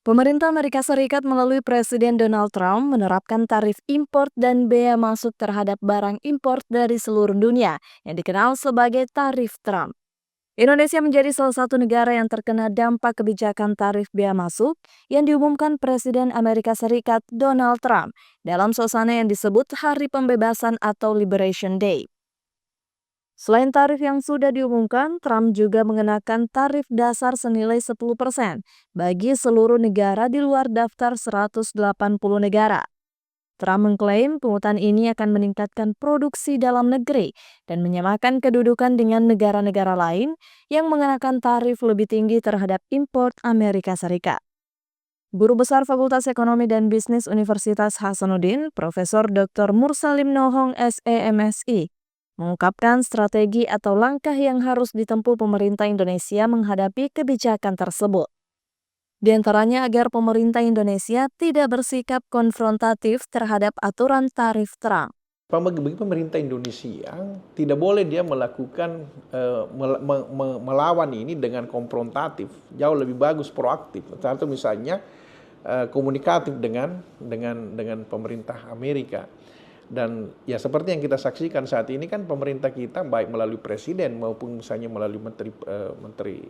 Pemerintah Amerika Serikat melalui Presiden Donald Trump menerapkan tarif impor dan bea masuk terhadap barang impor dari seluruh dunia yang dikenal sebagai tarif Trump. Indonesia menjadi salah satu negara yang terkena dampak kebijakan tarif bea masuk yang diumumkan Presiden Amerika Serikat Donald Trump dalam suasana yang disebut Hari Pembebasan atau Liberation Day. Selain tarif yang sudah diumumkan, Trump juga mengenakan tarif dasar senilai 10% bagi seluruh negara di luar daftar 180 negara. Trump mengklaim pungutan ini akan meningkatkan produksi dalam negeri dan menyamakan kedudukan dengan negara-negara lain yang mengenakan tarif lebih tinggi terhadap impor Amerika Serikat. Guru Besar Fakultas Ekonomi dan Bisnis Universitas Hasanuddin, Profesor Dr. Mursalim Nohong SEMSI, mengungkapkan strategi atau langkah yang harus ditempuh pemerintah Indonesia menghadapi kebijakan tersebut. Di antaranya agar pemerintah Indonesia tidak bersikap konfrontatif terhadap aturan tarif Trump. Bagi pemerintah Indonesia tidak boleh dia melakukan melawan ini dengan konfrontatif, jauh lebih bagus proaktif. Atau misalnya komunikatif dengan pemerintah Amerika. Dan ya seperti yang kita saksikan saat ini kan pemerintah kita baik melalui presiden maupun misalnya melalui menteri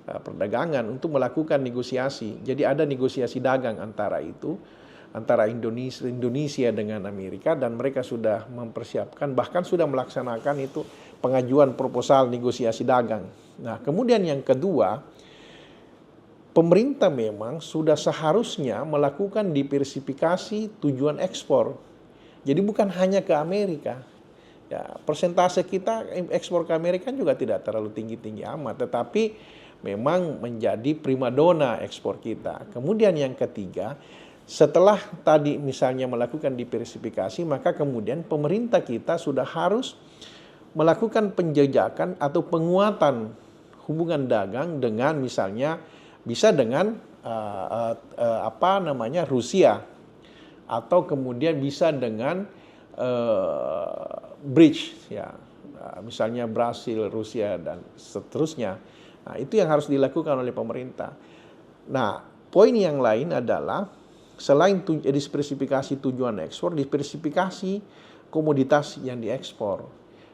perdagangan untuk melakukan negosiasi. Jadi ada negosiasi dagang antara Indonesia dengan Amerika, dan mereka sudah mempersiapkan bahkan sudah melaksanakan itu pengajuan proposal negosiasi dagang. Nah, kemudian yang kedua, pemerintah memang sudah seharusnya melakukan diversifikasi tujuan ekspor. Jadi bukan hanya ke Amerika. Ya, persentase kita ekspor ke Amerika juga tidak terlalu tinggi-tinggi amat, tetapi memang menjadi primadona ekspor kita. Kemudian yang ketiga, setelah tadi misalnya melakukan diversifikasi, maka kemudian pemerintah kita sudah harus melakukan penjajakan atau penguatan hubungan dagang dengan misalnya bisa dengan Rusia, atau kemudian bisa dengan bridge ya, misalnya Brasil, Rusia dan seterusnya. Nah, itu yang harus dilakukan oleh pemerintah. Nah, poin yang lain adalah selain diversifikasi tujuan ekspor, diversifikasi komoditas yang diekspor.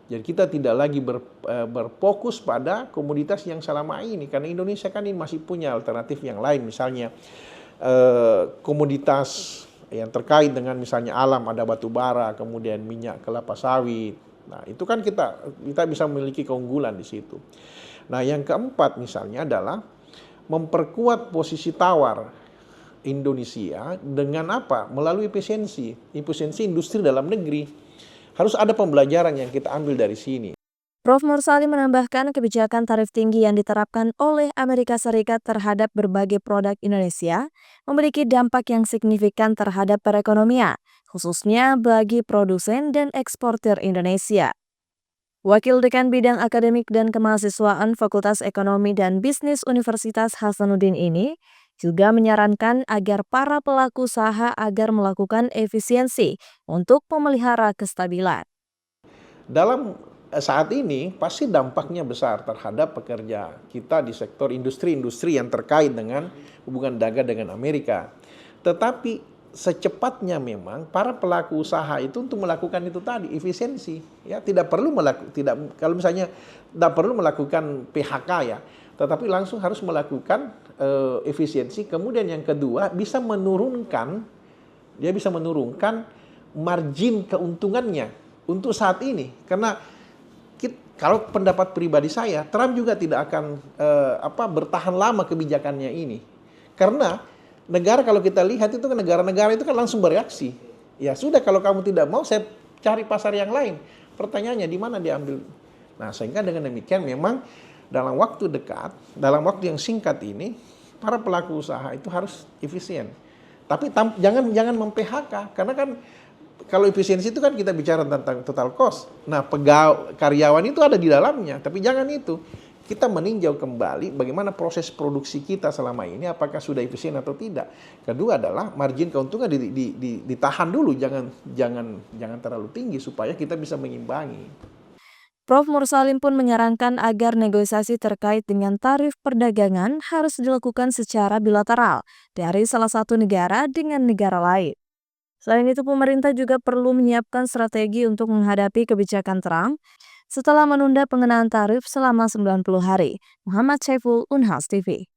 Jadi kita tidak lagi berfokus pada komoditas yang selama ini, karena Indonesia kan ini masih punya alternatif yang lain, misalnya komoditas yang terkait dengan misalnya alam, ada batu bara, kemudian minyak kelapa sawit. Nah, itu kan kita bisa memiliki keunggulan di situ. Nah, yang keempat misalnya adalah memperkuat posisi tawar Indonesia dengan apa? Melalui efisiensi industri dalam negeri. Harus ada pembelajaran yang kita ambil dari sini. Prof. Mursalim menambahkan kebijakan tarif tinggi yang diterapkan oleh Amerika Serikat terhadap berbagai produk Indonesia memiliki dampak yang signifikan terhadap perekonomian, khususnya bagi produsen dan eksportir Indonesia. Wakil Dekan Bidang Akademik dan Kemahasiswaan Fakultas Ekonomi dan Bisnis Universitas Hasanuddin ini juga menyarankan agar para pelaku usaha agar melakukan efisiensi untuk memelihara kestabilan. Dalam saat ini pasti dampaknya besar terhadap pekerja kita di sektor industri-industri yang terkait dengan hubungan dagang dengan Amerika. Tetapi secepatnya memang para pelaku usaha itu untuk melakukan itu tadi, efisiensi. Ya, kalau misalnya tidak perlu melakukan PHK ya, tetapi langsung harus melakukan efisiensi. Kemudian yang kedua, bisa menurunkan margin keuntungannya untuk saat ini. Karena kalau pendapat pribadi saya, Trump juga tidak akan bertahan lama kebijakannya ini. Karena negara, kalau kita lihat itu negara-negara itu kan langsung bereaksi. Ya sudah, kalau kamu tidak mau, saya cari pasar yang lain. Pertanyaannya di mana diambil? Nah, sehingga dengan demikian memang dalam waktu dekat, dalam waktu yang singkat ini, para pelaku usaha itu harus efisien. Tapi jangan mem-PHK, karena kan kalau efisiensi itu kan kita bicara tentang total cost. Nah, karyawan itu ada di dalamnya, tapi jangan itu. Kita meninjau kembali bagaimana proses produksi kita selama ini, apakah sudah efisien atau tidak. Kedua adalah margin keuntungan ditahan dulu, jangan terlalu tinggi supaya kita bisa mengimbangi. Prof. Mursalim pun menyarankan agar negosiasi terkait dengan tarif perdagangan harus dilakukan secara bilateral dari salah satu negara dengan negara lain. Selain itu, pemerintah juga perlu menyiapkan strategi untuk menghadapi kebijakan Trump setelah menunda pengenaan tarif selama 90 hari. Muhammad Syaiful, Unhas TV.